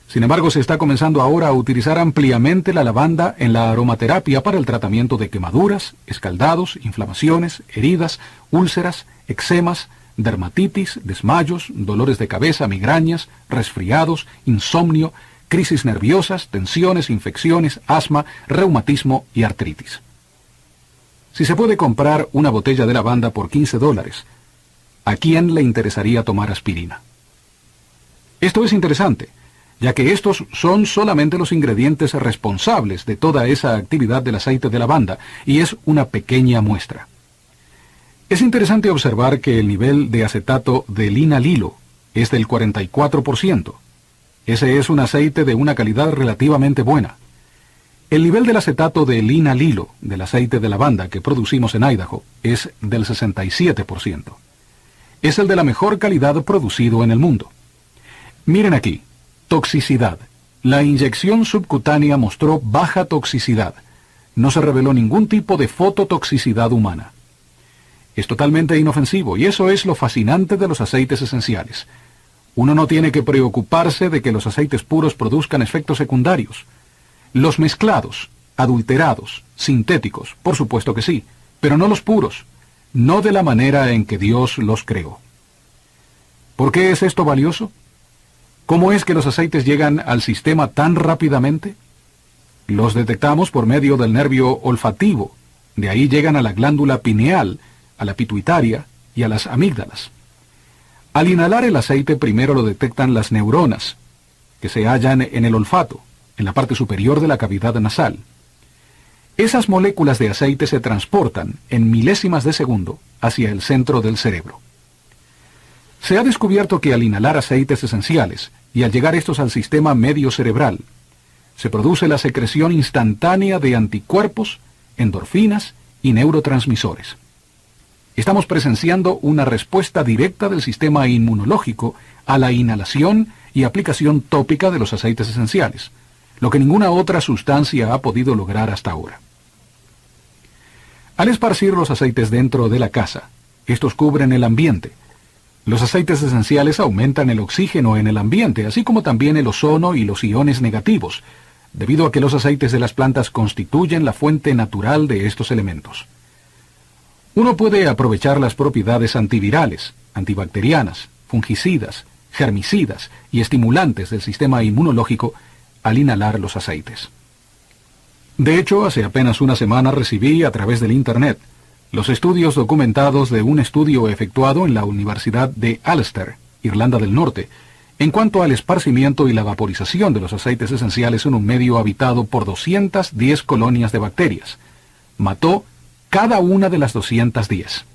Sin embargo, se está comenzando ahora a utilizar ampliamente la lavanda en la aromaterapia para el tratamiento de quemaduras, escaldados, inflamaciones, heridas, úlceras, eczemas, dermatitis, desmayos, dolores de cabeza, migrañas, resfriados, insomnio, crisis nerviosas, tensiones, infecciones, asma, reumatismo y artritis. Si se puede comprar una botella de lavanda por $15, ¿a quién le interesaría tomar aspirina? Esto es interesante, ya que estos son solamente los ingredientes responsables de toda esa actividad del aceite de lavanda, y es una pequeña muestra. Es interesante observar que el nivel de acetato de linalilo es del 44%. Ese es un aceite de una calidad relativamente buena. El nivel del acetato de linalilo del aceite de lavanda que producimos en Idaho es del 67%. Es el de la mejor calidad producido en el mundo. Miren aquí, toxicidad. La inyección subcutánea mostró baja toxicidad. No se reveló ningún tipo de fototoxicidad humana. Es totalmente inofensivo y eso es lo fascinante de los aceites esenciales. Uno no tiene que preocuparse de que los aceites puros produzcan efectos secundarios. Los mezclados, adulterados, sintéticos, por supuesto que sí, pero no los puros, no de la manera en que Dios los creó. ¿Por qué es esto valioso? ¿Cómo es que los aceites llegan al sistema tan rápidamente? Los detectamos por medio del nervio olfativo, de ahí llegan a la glándula pineal, a la pituitaria y a las amígdalas. Al inhalar el aceite primero lo detectan las neuronas, que se hallan en el olfato, en la parte superior de la cavidad nasal. Esas moléculas de aceite se transportan en milésimas de segundo hacia el centro del cerebro. Se ha descubierto que al inhalar aceites esenciales y al llegar estos al sistema medio cerebral, se produce la secreción instantánea de anticuerpos, endorfinas y neurotransmisores. Estamos presenciando una respuesta directa del sistema inmunológico a la inhalación y aplicación tópica de los aceites esenciales, lo que ninguna otra sustancia ha podido lograr hasta ahora. Al esparcir los aceites dentro de la casa, estos cubren el ambiente. Los aceites esenciales aumentan el oxígeno en el ambiente, así como también el ozono y los iones negativos, debido a que los aceites de las plantas constituyen la fuente natural de estos elementos. Uno puede aprovechar las propiedades antivirales, antibacterianas, fungicidas, germicidas y estimulantes del sistema inmunológico al inhalar los aceites. De hecho, hace apenas una semana recibí a través del Internet los estudios documentados de un estudio efectuado en la Universidad de Ulster, Irlanda del Norte, en cuanto al esparcimiento y la vaporización de los aceites esenciales en un medio habitado por 210 colonias de bacterias. Mató cada una de las 210.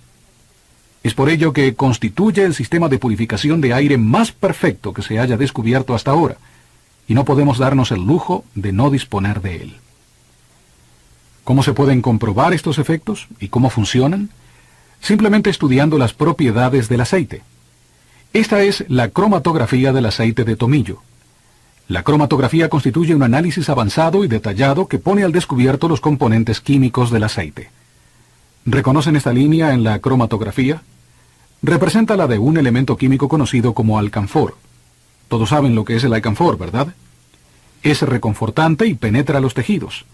Es por ello que constituye el sistema de purificación de aire más perfecto que se haya descubierto hasta ahora, y no podemos darnos el lujo de no disponer de él. ¿Cómo se pueden comprobar estos efectos y cómo funcionan? Simplemente estudiando las propiedades del aceite. Esta es la cromatografía del aceite de tomillo. La cromatografía constituye un análisis avanzado y detallado que pone al descubierto los componentes químicos del aceite. ¿Reconocen esta línea en la cromatografía? Representa la de un elemento químico conocido como alcanfor. Todos saben lo que es el alcanfor, ¿verdad? Es reconfortante y penetra los tejidos.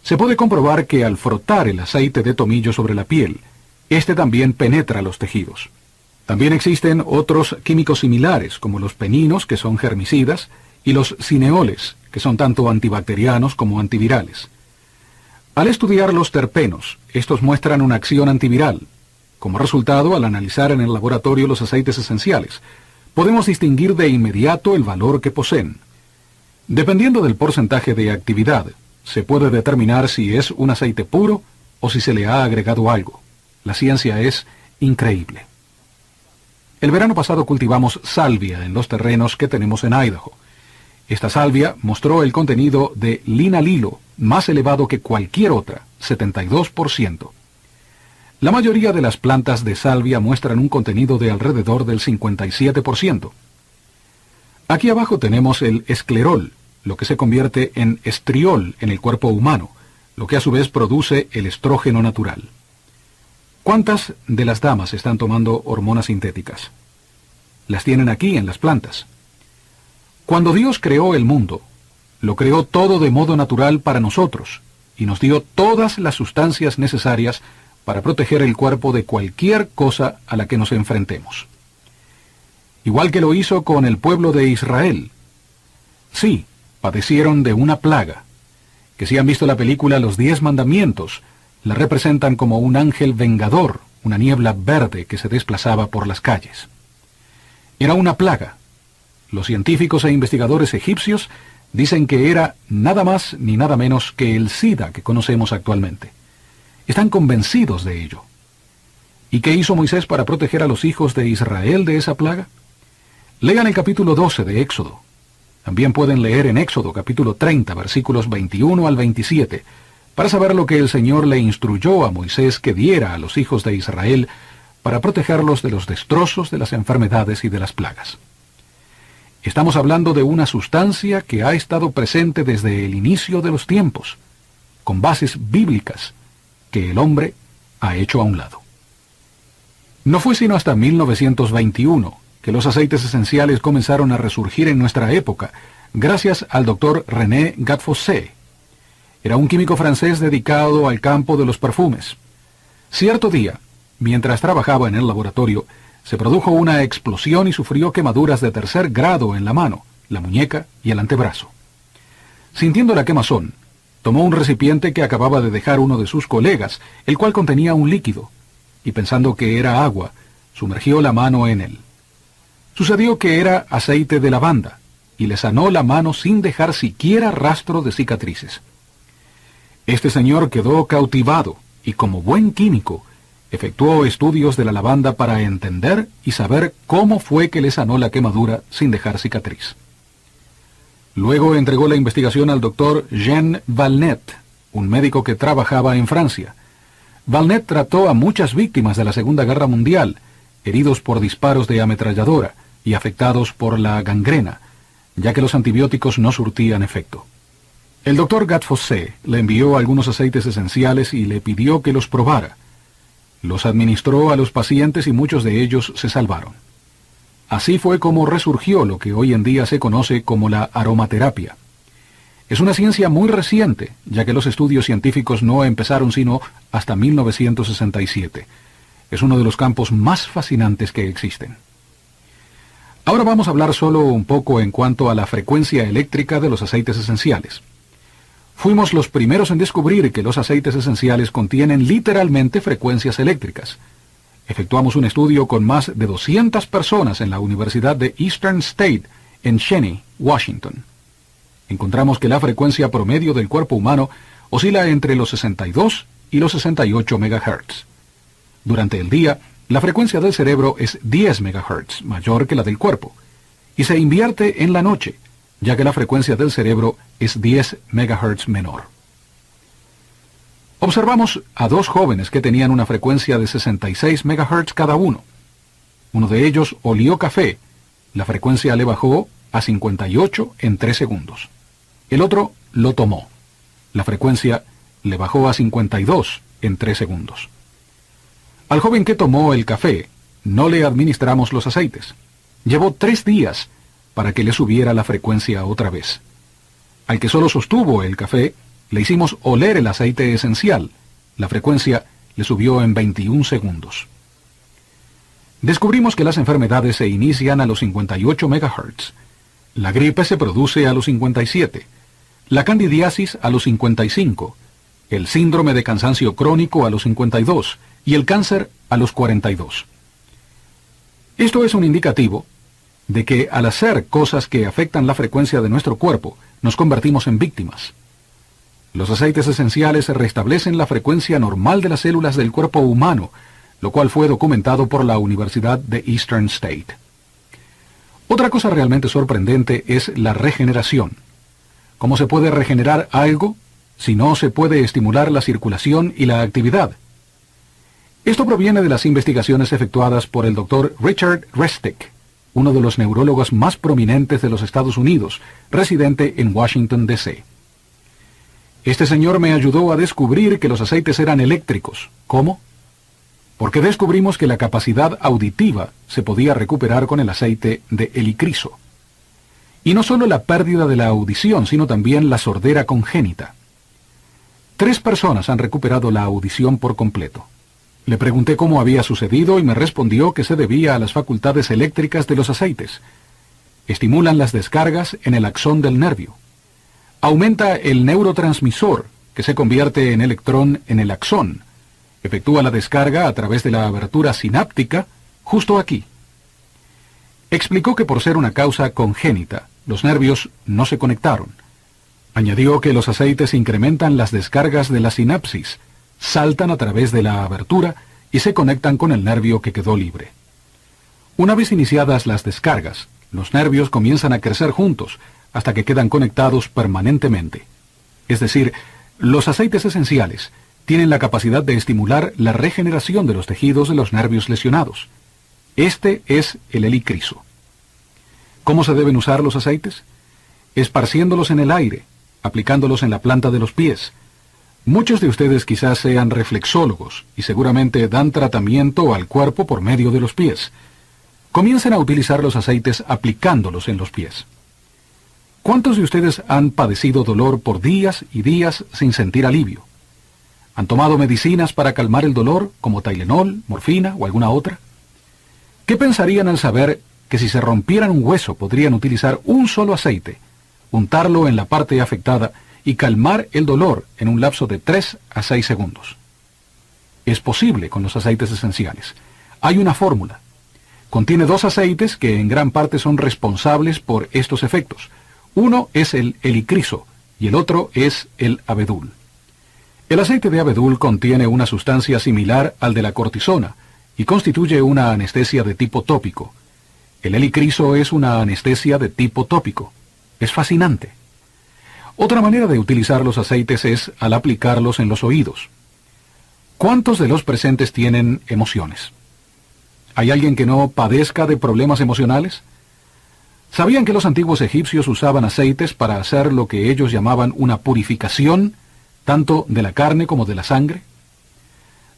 Se puede comprobar que al frotar el aceite de tomillo sobre la piel, este también penetra los tejidos. También existen otros químicos similares, como los peninos, que son germicidas, y los cineoles, que son tanto antibacterianos como antivirales. Al estudiar los terpenos, estos muestran una acción antiviral. Como resultado, al analizar en el laboratorio los aceites esenciales, podemos distinguir de inmediato el valor que poseen. Dependiendo del porcentaje de actividad, se puede determinar si es un aceite puro o si se le ha agregado algo. La ciencia es increíble. El verano pasado cultivamos salvia en los terrenos que tenemos en Idaho. Esta salvia mostró el contenido de linalilo más elevado que cualquier otra, 72%. La mayoría de las plantas de salvia muestran un contenido de alrededor del 57%. Aquí abajo tenemos el esclerol, lo que se convierte en estriol en el cuerpo humano, lo que a su vez produce el estrógeno natural. ¿Cuántas de las damas están tomando hormonas sintéticas? Las tienen aquí en las plantas. Cuando Dios creó el mundo, lo creó todo de modo natural para nosotros, y nos dio todas las sustancias necesarias para proteger el cuerpo de cualquier cosa a la que nos enfrentemos. Igual que lo hizo con el pueblo de Israel. Sí, padecieron de una plaga, que si han visto la película Los 10 Mandamientos, la representan como un ángel vengador, una niebla verde que se desplazaba por las calles. Era una plaga. Los científicos e investigadores egipcios dicen que era nada más ni nada menos que el SIDA que conocemos actualmente. Están convencidos de ello. ¿Y qué hizo Moisés para proteger a los hijos de Israel de esa plaga? Lean el capítulo 12 de Éxodo. También pueden leer en Éxodo capítulo 30, versículos 21 al 27, para saber lo que el Señor le instruyó a Moisés que diera a los hijos de Israel para protegerlos de los destrozos, de las enfermedades y de las plagas. Estamos hablando de una sustancia que ha estado presente desde el inicio de los tiempos, con bases bíblicas, que el hombre ha hecho a un lado. No fue sino hasta 1921 que los aceites esenciales comenzaron a resurgir en nuestra época, gracias al doctor René Gattefossé. Era un químico francés dedicado al campo de los perfumes. Cierto día, mientras trabajaba en el laboratorio, se produjo una explosión y sufrió quemaduras de 3er grado en la mano, la muñeca y el antebrazo. Sintiendo la quemazón, tomó un recipiente que acababa de dejar uno de sus colegas, el cual contenía un líquido, y pensando que era agua, sumergió la mano en él. Sucedió que era aceite de lavanda, y le sanó la mano sin dejar siquiera rastro de cicatrices. Este señor quedó cautivado, y como buen químico, efectuó estudios de la lavanda para entender y saber cómo fue que le sanó la quemadura sin dejar cicatriz. Luego entregó la investigación al doctor Jean Valnet, un médico que trabajaba en Francia. Valnet trató a muchas víctimas de la Segunda Guerra Mundial, heridos por disparos de ametralladora y afectados por la gangrena, ya que los antibióticos no surtían efecto. El doctor Gattefossé le envió algunos aceites esenciales y le pidió que los probara. Los administró a los pacientes y muchos de ellos se salvaron. Así fue como resurgió lo que hoy en día se conoce como la aromaterapia. Es una ciencia muy reciente, ya que los estudios científicos no empezaron sino hasta 1967. Es uno de los campos más fascinantes que existen. Ahora vamos a hablar solo un poco en cuanto a la frecuencia eléctrica de los aceites esenciales. Fuimos los primeros en descubrir que los aceites esenciales contienen literalmente frecuencias eléctricas. Efectuamos un estudio con más de 200 personas en la Universidad de Eastern State, en Cheney, Washington. Encontramos que la frecuencia promedio del cuerpo humano oscila entre los 62 y los 68 MHz. Durante el día, la frecuencia del cerebro es 10 MHz, mayor que la del cuerpo, y se invierte en la noche, ya que la frecuencia del cerebro es 10 MHz menor. Observamos a dos jóvenes que tenían una frecuencia de 66 MHz cada uno. Uno de ellos olió café. La frecuencia le bajó a 58 en 3 segundos. El otro lo tomó. La frecuencia le bajó a 52 en 3 segundos. Al joven que tomó el café, no le administramos los aceites. Llevó 3 días para que le subiera la frecuencia otra vez. Al que solo sostuvo el café, le hicimos oler el aceite esencial. La frecuencia le subió en 21 segundos. Descubrimos que las enfermedades se inician a los 58 MHz. La gripe se produce a los 57, la candidiasis a los 55, el síndrome de cansancio crónico a los 52 y el cáncer a los 42. Esto es un indicativo de que al hacer cosas que afectan la frecuencia de nuestro cuerpo, nos convertimos en víctimas. Los aceites esenciales restablecen la frecuencia normal de las células del cuerpo humano, lo cual fue documentado por la Universidad de Eastern State. Otra cosa realmente sorprendente es la regeneración. ¿Cómo se puede regenerar algo si no se puede estimular la circulación y la actividad? Esto proviene de las investigaciones efectuadas por el Dr. Richard Resnick, uno de los neurólogos más prominentes de los Estados Unidos, residente en Washington, D.C. Este señor me ayudó a descubrir que los aceites eran eléctricos. ¿Cómo? Porque descubrimos que la capacidad auditiva se podía recuperar con el aceite de helicriso. Y no solo la pérdida de la audición, sino también la sordera congénita. 3 personas han recuperado la audición por completo. Le pregunté cómo había sucedido y me respondió que se debía a las facultades eléctricas de los aceites. Estimulan las descargas en el axón del nervio. Aumenta el neurotransmisor, que se convierte en electrón en el axón. Efectúa la descarga a través de la abertura sináptica, justo aquí. Explicó que por ser una causa congénita, los nervios no se conectaron. Añadió que los aceites incrementan las descargas de la sinapsis, saltan a través de la abertura y se conectan con el nervio que quedó libre. Una vez iniciadas las descargas, los nervios comienzan a crecer juntos hasta que quedan conectados permanentemente. Es decir, los aceites esenciales tienen la capacidad de estimular la regeneración de los tejidos de los nervios lesionados. Este es el helicriso. ¿Cómo se deben usar los aceites? Esparciéndolos en el aire, aplicándolos en la planta de los pies. Muchos de ustedes quizás sean reflexólogos y seguramente dan tratamiento al cuerpo por medio de los pies. Comiencen a utilizar los aceites aplicándolos en los pies. ¿Cuántos de ustedes han padecido dolor por días y días sin sentir alivio? ¿Han tomado medicinas para calmar el dolor, como Tylenol, morfina o alguna otra? ¿Qué pensarían al saber que si se rompieran un hueso podrían utilizar un solo aceite, untarlo en la parte afectada y calmar el dolor en un lapso de 3 a 6 segundos? Es posible con los aceites esenciales. Hay una fórmula. Contiene 2 aceites que en gran parte son responsables por estos efectos. Uno es el helicriso y el otro es el abedul. El aceite de abedul contiene una sustancia similar al de la cortisona y constituye una anestesia de tipo tópico. El helicriso es una anestesia de tipo tópico. Es fascinante. Otra manera de utilizar los aceites es al aplicarlos en los oídos. ¿Cuántos de los presentes tienen emociones? ¿Hay alguien que no padezca de problemas emocionales? ¿Sabían que los antiguos egipcios usaban aceites para hacer lo que ellos llamaban una purificación, tanto de la carne como de la sangre?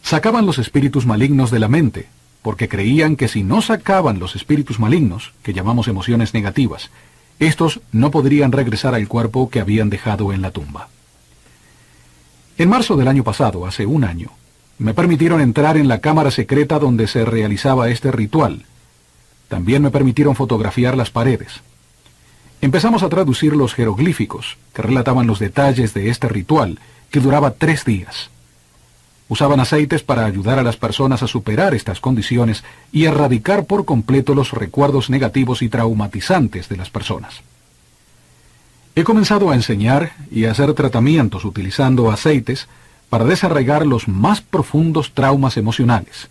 Sacaban los espíritus malignos de la mente, porque creían que si no sacaban los espíritus malignos, que llamamos emociones negativas, estos no podrían regresar al cuerpo que habían dejado en la tumba. En marzo del año pasado, hace un año, me permitieron entrar en la cámara secreta donde se realizaba este ritual. También me permitieron fotografiar las paredes. Empezamos a traducir los jeroglíficos que relataban los detalles de este ritual, que duraba 3 días. Usaban aceites para ayudar a las personas a superar estas condiciones y erradicar por completo los recuerdos negativos y traumatizantes de las personas. He comenzado a enseñar y a hacer tratamientos utilizando aceites para desarraigar los más profundos traumas emocionales.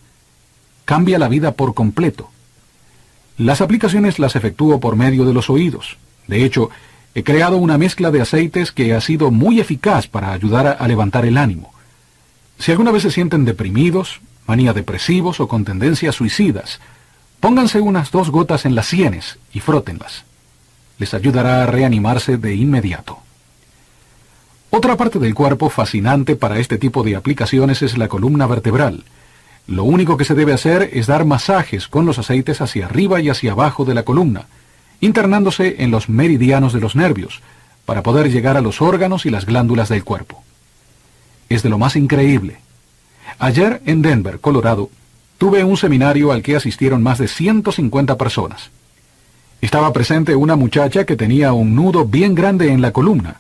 Cambia la vida por completo. Las aplicaciones las efectúo por medio de los oídos. De hecho, he creado una mezcla de aceites que ha sido muy eficaz para ayudar a levantar el ánimo. Si alguna vez se sienten deprimidos, manía depresivos o con tendencias suicidas, pónganse unas 2 gotas en las sienes y frótenlas. Les ayudará a reanimarse de inmediato. Otra parte del cuerpo fascinante para este tipo de aplicaciones es la columna vertebral. Lo único que se debe hacer es dar masajes con los aceites hacia arriba y hacia abajo de la columna, internándose en los meridianos de los nervios, para poder llegar a los órganos y las glándulas del cuerpo. Es de lo más increíble. Ayer en Denver, Colorado, tuve un seminario al que asistieron más de 150 personas. Estaba presente una muchacha que tenía un nudo bien grande en la columna.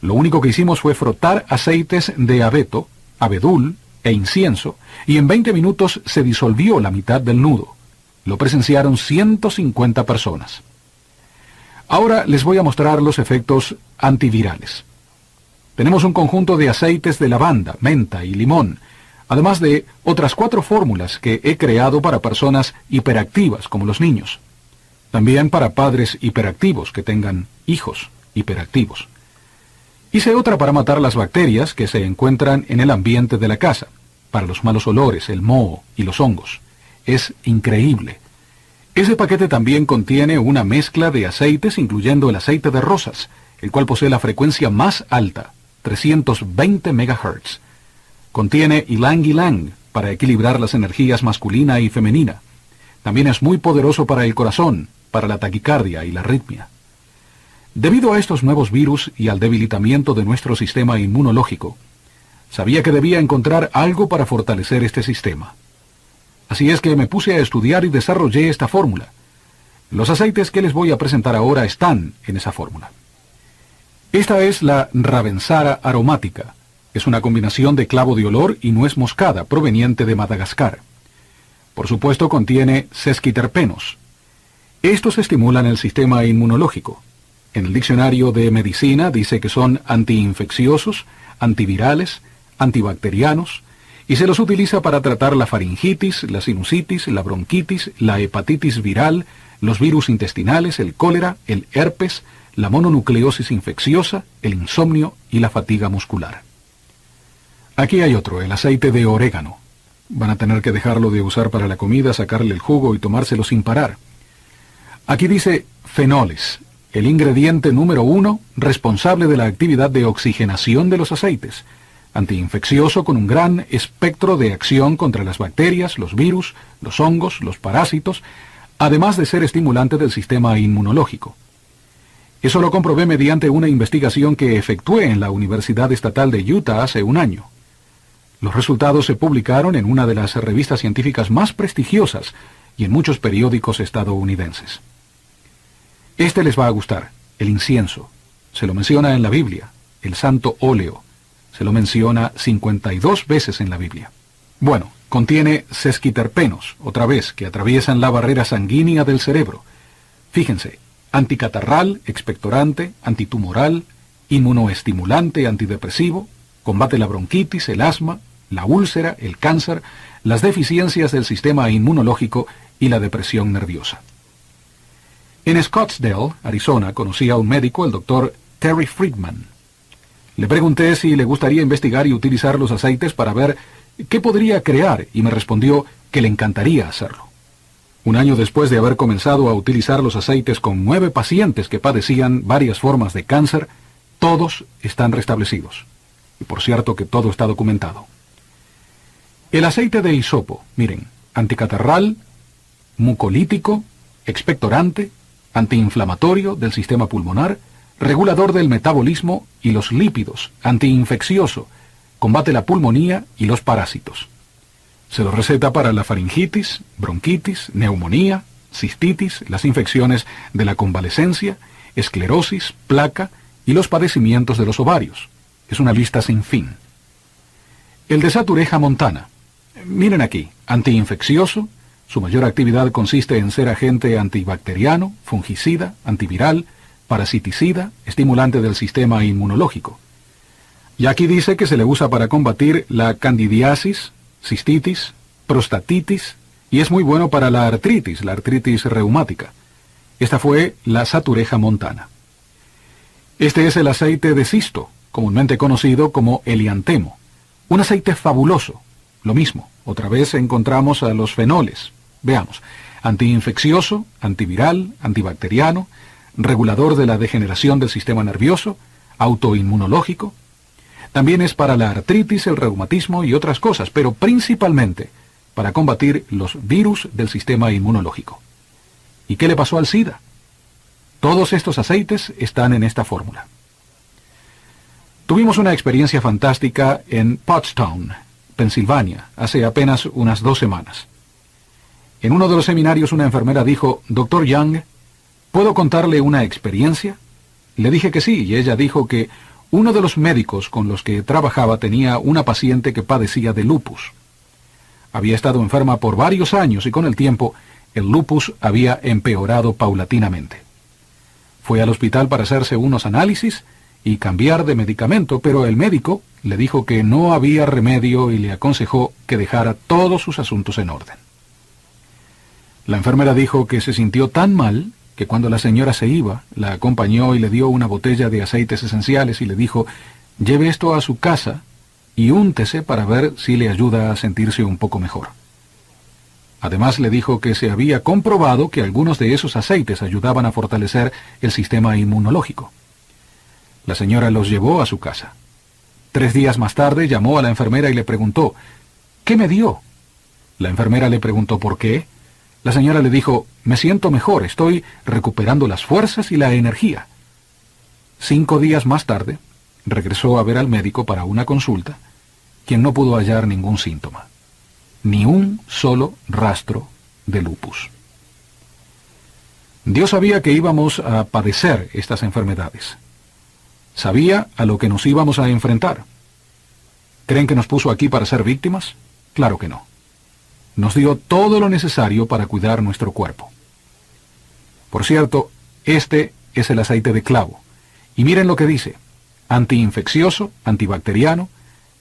Lo único que hicimos fue frotar aceites de abeto, abedul e incienso, y en 20 minutos se disolvió la mitad del nudo. Lo presenciaron 150 personas. Ahora les voy a mostrar los efectos antivirales. Tenemos un conjunto de aceites de lavanda, menta y limón, además de otras 4 fórmulas que he creado para personas hiperactivas como los niños. También para padres hiperactivos que tengan hijos hiperactivos. Hice otra para matar las bacterias que se encuentran en el ambiente de la casa, para los malos olores, el moho y los hongos. Es increíble. Ese paquete también contiene una mezcla de aceites, incluyendo el aceite de rosas, el cual posee la frecuencia más alta, 320 MHz. Contiene ylang ylang para equilibrar las energías masculina y femenina. También es muy poderoso para el corazón, para la taquicardia y la arritmia. Debido a estos nuevos virus y al debilitamiento de nuestro sistema inmunológico, sabía que debía encontrar algo para fortalecer este sistema. Así es que me puse a estudiar y desarrollé esta fórmula. Los aceites que les voy a presentar ahora están en esa fórmula. Esta es la Ravensara aromática. Es una combinación de clavo de olor y nuez moscada proveniente de Madagascar. Por supuesto contiene sesquiterpenos. Estos estimulan el sistema inmunológico. En el diccionario de medicina dice que son antiinfecciosos, antivirales, antibacterianos, y se los utiliza para tratar la faringitis, la sinusitis, la bronquitis, la hepatitis viral, los virus intestinales, el cólera, el herpes, la mononucleosis infecciosa, el insomnio y la fatiga muscular. Aquí hay otro, el aceite de orégano. Van a tener que dejarlo de usar para la comida, sacarle el jugo y tomárselo sin parar. Aquí dice fenoles, el ingrediente número 1 responsable de la actividad de oxigenación de los aceites, antiinfeccioso con un gran espectro de acción contra las bacterias, los virus, los hongos, los parásitos, además de ser estimulante del sistema inmunológico. Eso lo comprobé mediante una investigación que efectué en la Universidad Estatal de Utah hace un año. Los resultados se publicaron en una de las revistas científicas más prestigiosas y en muchos periódicos estadounidenses. Este les va a gustar, el incienso. Se lo menciona en la Biblia, el santo óleo. Se lo menciona 52 veces en la Biblia. Bueno, contiene sesquiterpenos, otra vez, que atraviesan la barrera sanguínea del cerebro. Fíjense, anticatarral, expectorante, antitumoral, inmunoestimulante, antidepresivo, combate la bronquitis, el asma, la úlcera, el cáncer, las deficiencias del sistema inmunológico y la depresión nerviosa. En Scottsdale, Arizona, conocí a un médico, el doctor Terry Friedman. Le pregunté si le gustaría investigar y utilizar los aceites para ver qué podría crear y me respondió que le encantaría hacerlo. Un año después de haber comenzado a utilizar los aceites con 9 pacientes que padecían varias formas de cáncer, todos están restablecidos. Y por cierto que todo está documentado. El aceite de hisopo, miren, anticatarral, mucolítico, expectorante, antiinflamatorio del sistema pulmonar, regulador del metabolismo y los lípidos, antiinfeccioso, combate la pulmonía y los parásitos. Se lo receta para la faringitis, bronquitis, neumonía, cistitis, las infecciones de la convalecencia, esclerosis, placa y los padecimientos de los ovarios. Es una lista sin fin. El de Satureja montana. Miren aquí, antiinfeccioso. Su mayor actividad consiste en ser agente antibacteriano, fungicida, antiviral, parasiticida, estimulante del sistema inmunológico. Y aquí dice que se le usa para combatir la candidiasis, cistitis, prostatitis, y es muy bueno para la artritis reumática. Esta fue la Satureja montana. Este es el aceite de cisto, comúnmente conocido como heliantemo. Un aceite fabuloso. Lo mismo, otra vez encontramos a los fenoles. Veamos, antiinfeccioso, antiviral, antibacteriano, regulador de la degeneración del sistema nervioso, autoinmunológico. También es para la artritis, el reumatismo y otras cosas, pero principalmente para combatir los virus del sistema inmunológico. ¿Y qué le pasó al SIDA? Todos estos aceites están en esta fórmula. Tuvimos una experiencia fantástica en Pottstown, Pensilvania, hace apenas unas 2 semanas. En uno de los seminarios una enfermera dijo, «Dr. Young, ¿puedo contarle una experiencia?» Le dije que sí, y ella dijo que uno de los médicos con los que trabajaba tenía una paciente que padecía de lupus. Había estado enferma por varios años y con el tiempo el lupus había empeorado paulatinamente. Fue al hospital para hacerse unos análisis y cambiar de medicamento, pero el médico le dijo que no había remedio y le aconsejó que dejara todos sus asuntos en orden. La enfermera dijo que se sintió tan mal que cuando la señora se iba, la acompañó y le dio una botella de aceites esenciales y le dijo, «Lleve esto a su casa y úntese para ver si le ayuda a sentirse un poco mejor». Además le dijo que se había comprobado que algunos de esos aceites ayudaban a fortalecer el sistema inmunológico. La señora los llevó a su casa. 3 días más tarde llamó a la enfermera y le preguntó, «¿Qué me dio?». La enfermera le preguntó por qué. La señora le dijo, «Me siento mejor, estoy recuperando las fuerzas y la energía». 5 días más tarde, regresó a ver al médico para una consulta, quien no pudo hallar ningún síntoma, ni un solo rastro de lupus. Dios sabía que íbamos a padecer estas enfermedades. Sabía a lo que nos íbamos a enfrentar. ¿Creen que nos puso aquí para ser víctimas? Claro que no. Nos dio todo lo necesario para cuidar nuestro cuerpo. Por cierto, este es el aceite de clavo. Y miren lo que dice. Antiinfeccioso, antibacteriano,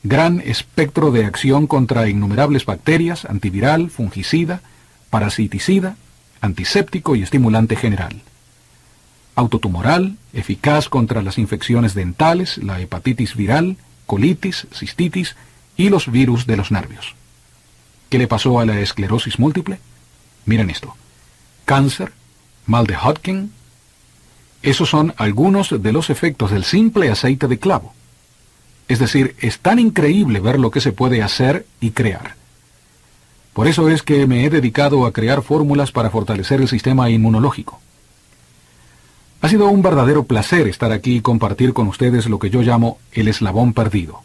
gran espectro de acción contra innumerables bacterias, antiviral, fungicida, parasiticida, antiséptico y estimulante general. Autotumoral, eficaz contra las infecciones dentales, la hepatitis viral, colitis, cistitis y los virus de los nervios. ¿Qué le pasó a la esclerosis múltiple? Miren esto. Cáncer, mal de Hodgkin. Esos son algunos de los efectos del simple aceite de clavo. Es decir, es tan increíble ver lo que se puede hacer y crear. Por eso es que me he dedicado a crear fórmulas para fortalecer el sistema inmunológico. Ha sido un verdadero placer estar aquí y compartir con ustedes lo que yo llamo el eslabón perdido,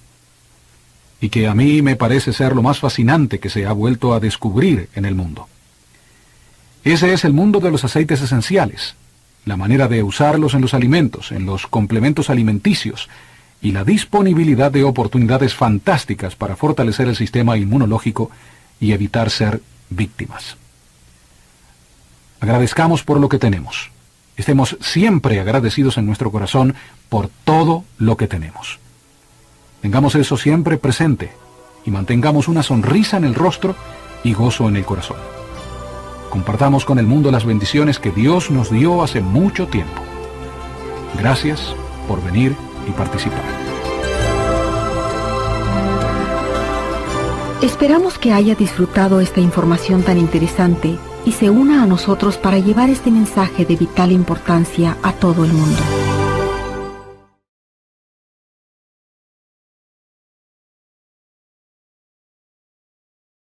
y que a mí me parece ser lo más fascinante que se ha vuelto a descubrir en el mundo. Ese es el mundo de los aceites esenciales, la manera de usarlos en los alimentos, en los complementos alimenticios, y la disponibilidad de oportunidades fantásticas para fortalecer el sistema inmunológico y evitar ser víctimas. Agradezcamos por lo que tenemos. Estemos siempre agradecidos en nuestro corazón por todo lo que tenemos. Tengamos eso siempre presente y mantengamos una sonrisa en el rostro y gozo en el corazón. Compartamos con el mundo las bendiciones que Dios nos dio hace mucho tiempo. Gracias por venir y participar. Esperamos que haya disfrutado esta información tan interesante y se una a nosotros para llevar este mensaje de vital importancia a todo el mundo.